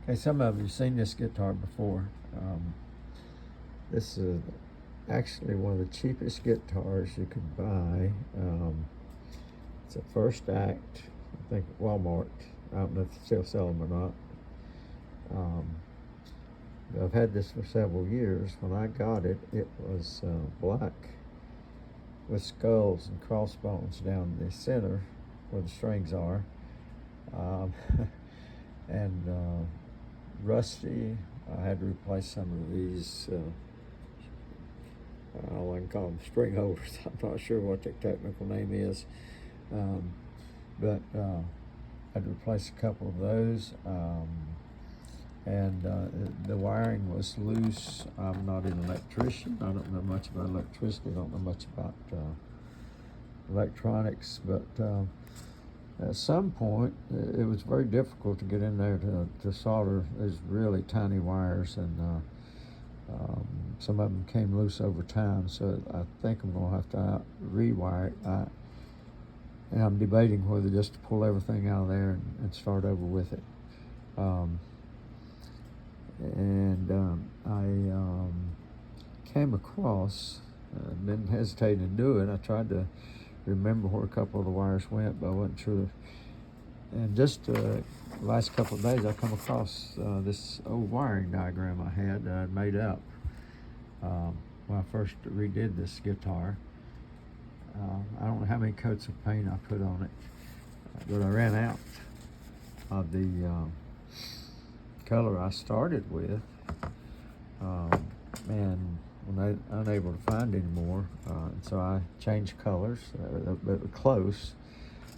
Okay, some of you have seen this guitar before. This is actually one of the cheapest guitars you could buy. It's a First Act, I think Walmart. I don't know if they still sell them or not. I've had this for several years. When I got it, it was black with skulls and crossbones down the center where the strings are, and rusty. I had to replace some of these, I can call them string holders. I'm not sure what the technical name is, but I had to replace a couple of those. And the wiring was loose. I'm not an electrician. I don't know much about electricity. I don't know much about electronics, but at some point it was very difficult to get in there to solder these really tiny wires, and some of them came loose over time, so I think I'm going to have to rewire it. And I'm debating whether just to pull everything out of there and start over with it. I came across, didn't hesitate to do it. I tried to remember where a couple of the wires went, but I wasn't sure. And just the last couple of days, I come across this old wiring diagram I had that I'd made up when I first redid this guitar. I don't know how many coats of paint I put on it, but I ran out of the color I started with, and when I unable to find any more, and so I changed colors, but close,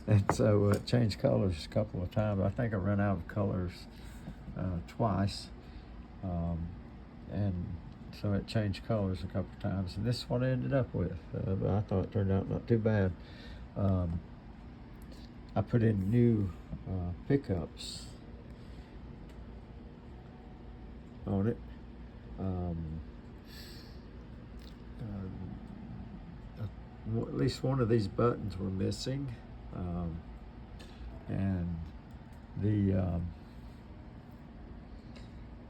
and so changed colors a couple of times. I think I ran out of colors twice, and so it changed colors a couple of times, and this is what I ended up with. But I thought it turned out not too bad. I put in new pickups on it. At least one of these buttons were missing, and the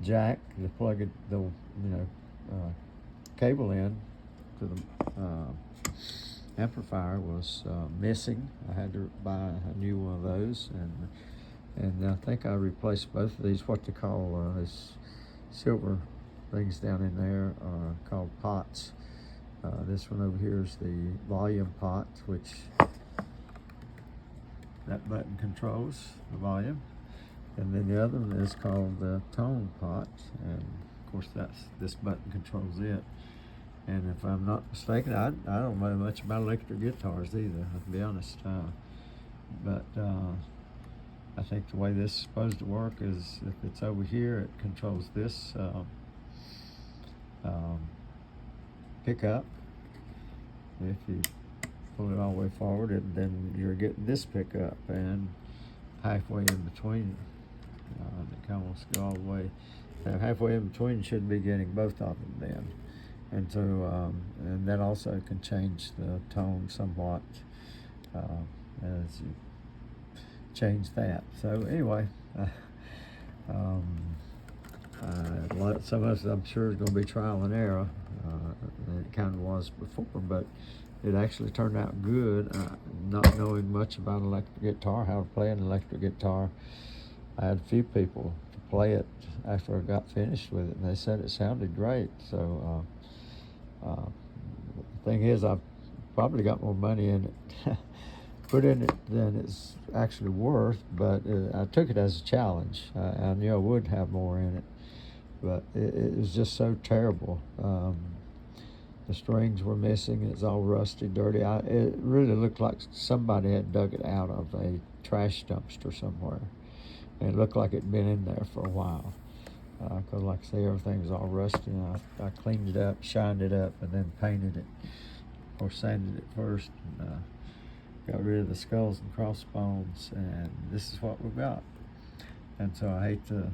jack to plug it, the cable in to the amplifier was missing. I had to buy a new one of those, and I think I replaced both of these, what they call this silver things down in there are called pots. This one over here is the volume pot, which that button controls the volume, and then the other one is called the tone pot, and of course this button controls it. And if I'm not mistaken, I don't know much about electric guitars either, to be honest, but I think the way this is supposed to work is if it's over here, it controls this pickup. If you pull it all the way forward, then you're getting this pickup, and halfway in between, it kind of wants to go all the way. Halfway in between, you should be getting both of them then. And so, and that also can change the tone somewhat as you change that. So anyway, some of us, I'm sure, is going to be trial and error. It kind of was before, but it actually turned out good. Not knowing much about electric guitar, how to play an electric guitar, I had a few people to play it after I got finished with it, and they said it sounded great. So the thing is, I've probably got more money in it put in it than it's actually worth, but I took it as a challenge. I knew I would have more in it, but it was just so terrible. The strings were missing. It was all rusty, dirty. It really looked like somebody had dug it out of a trash dumpster somewhere, and it looked like it'd been in there for a while. Because like I say, everything was all rusty, and I cleaned it up, shined it up, and then painted it, or sanded it first, and got rid of the skulls and crossbones, and this is what we've got. And so I hate to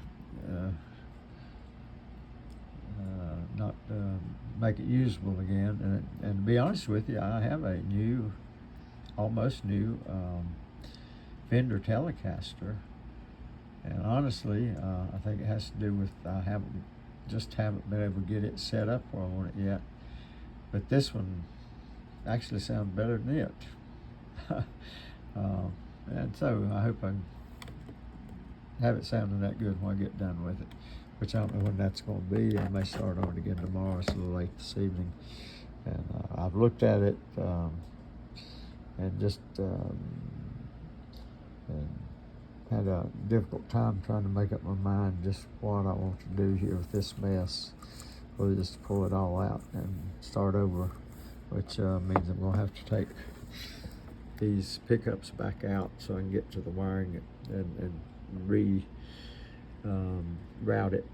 not make it usable again. And to be honest with you, I have a new, almost new Fender Telecaster, And honestly, I think it has to do with I haven't been able to get it set up where I want it yet. But this one actually sounds better than it. And so I hope I can have it sounding that good when I get done with it, which I don't know when that's going to be. I may start on it again tomorrow. It's a little late this evening. And I've looked at it and just and had a difficult time trying to make up my mind just what I want to do here with this mess, whether just to pull it all out and start over, which means I'm going to have to take these pickups back out so I can get to the wiring and route it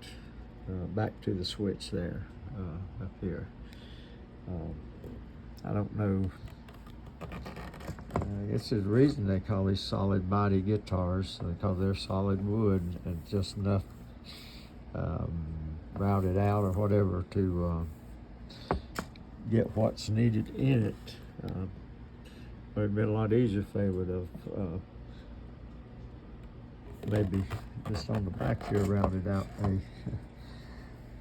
back to the switch there up here. I don't know. I guess there's a reason they call these solid body guitars, because they're solid wood and just enough routed out or whatever to get what's needed in it. But it'd been a lot easier if they would have maybe just on the back here routed out a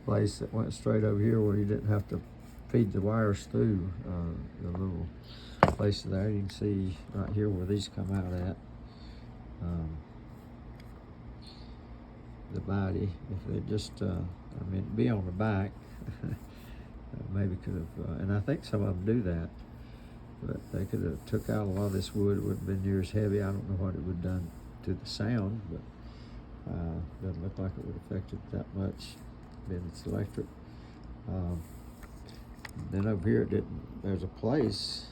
place that went straight over here where you didn't have to feed the wires through the little place there. You can see right here where these come out at. The body, if it just, be on the back, maybe could have, and I think some of them do that, but they could have took out a lot of this wood. It wouldn't have been near as heavy. I don't know what it would have done to the sound, but doesn't look like it would have affected that much, being it's electric. Then over here, there's a place,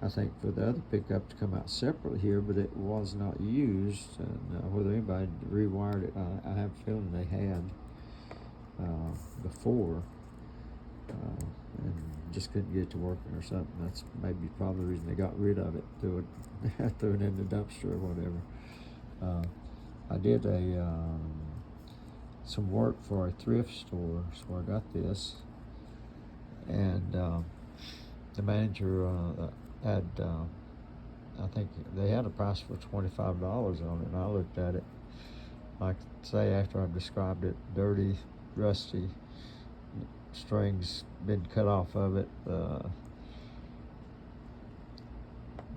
I think, for the other pickup to come out separately here, but it was not used. And whether anybody rewired it, I have a feeling they had before, and just couldn't get it to working or something. That's maybe probably the reason they got rid of it, threw it in the dumpster or whatever. I did some work for a thrift store, so I got this, and the manager had, I think they had a price for $25 on it, and I looked at it, like say after I described it, dirty, rusty, strings been cut off of it,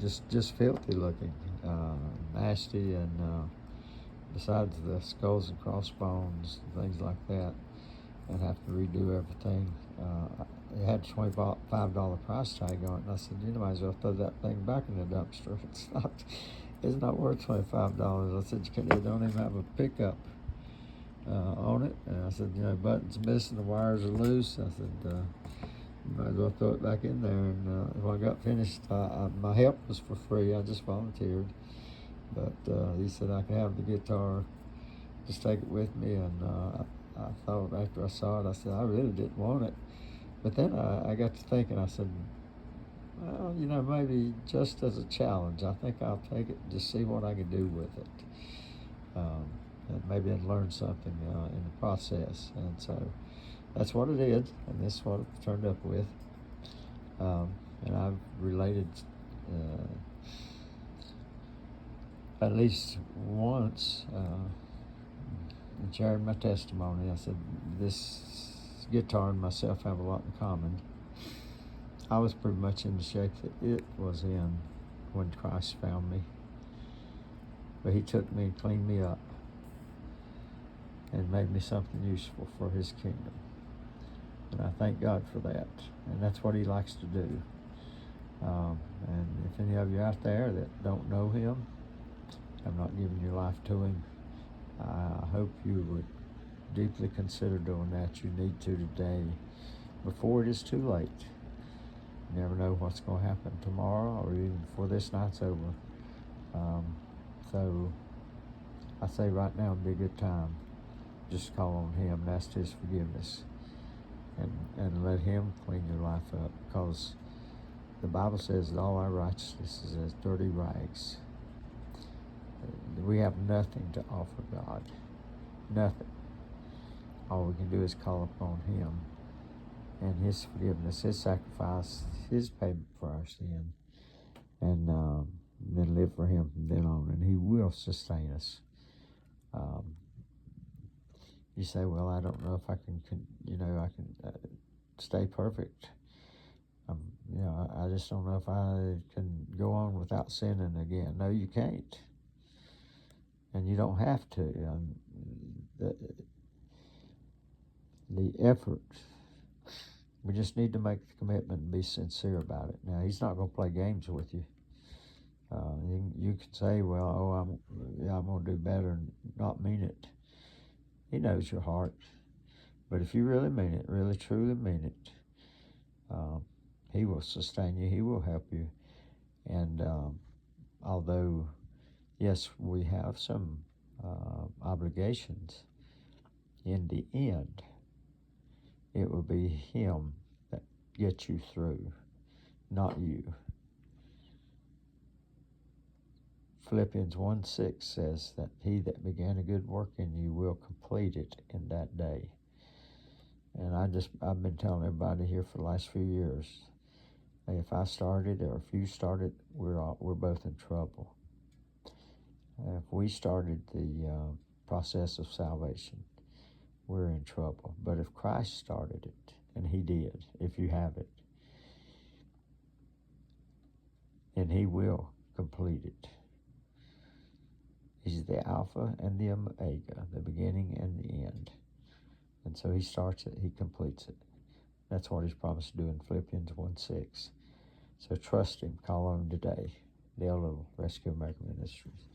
just filthy looking, nasty, and besides the skulls and crossbones and things like that, I'd have to redo everything. It had a $25 price tag on it, and I said, you might as well throw that thing back in the dumpster. It's not worth $25. I said, you don't even have a pickup on it. And I said, buttons missing, the wires are loose. I said, you might as well throw it back in there. And when I got finished, my help was for free. I just volunteered. But he said I could have the guitar, just take it with me. And I thought after I saw it, I said, I really didn't want it. But then I got to thinking, I said, well, maybe just as a challenge, I think I'll take it and just see what I can do with it. And maybe I'd learn something in the process. And so that's what it is, and this is what it turned up with. And I've related at least once and shared my testimony. I said, this guitar and myself have a lot in common. I was pretty much in the shape that it was in when Christ found me. But he took me and cleaned me up and made me something useful for his kingdom. And I thank God for that. And that's what he likes to do. And if any of you out there that don't know him, have not given your life to him, I hope you would deeply consider doing that. You need to today, before it is too late. You never know what's going to happen tomorrow or even before this night's over. So I say right now would be a good time. Just call on him and ask his forgiveness, and let him clean your life up, because the Bible says that all our righteousness is as dirty rags. We have nothing to offer God. Nothing. All we can do is call upon him and his forgiveness, his sacrifice, his payment for our sin, and then live for him from then on, and he will sustain us. You say, well, I don't know if I can stay perfect. I just don't know if I can go on without sinning again. No, you can't. And you don't have to. The effort, we just need to make the commitment and be sincere about it. Now, he's not going to play games with you. You can say, well, I'm going to do better and not mean it. He knows your heart. But if you really mean it, really truly mean it, he will sustain you. He will help you. And although, yes, we have some obligations, in the end, it will be him that gets you through, not you. Philippians 1:6 says that he that began a good work in you will complete it in that day. And I've been telling everybody here for the last few years, hey, if I started or if you started, we're both in trouble. If we started the process of salvation, we're in trouble. But if Christ started it, and he did, if you have it, then he will complete it. He's the Alpha and the Omega, the beginning and the end. And so he starts it, he completes it. That's what he's promised to do in Philippians 1:6. So trust him, call on him today. Dale Little, Rescue American Ministries.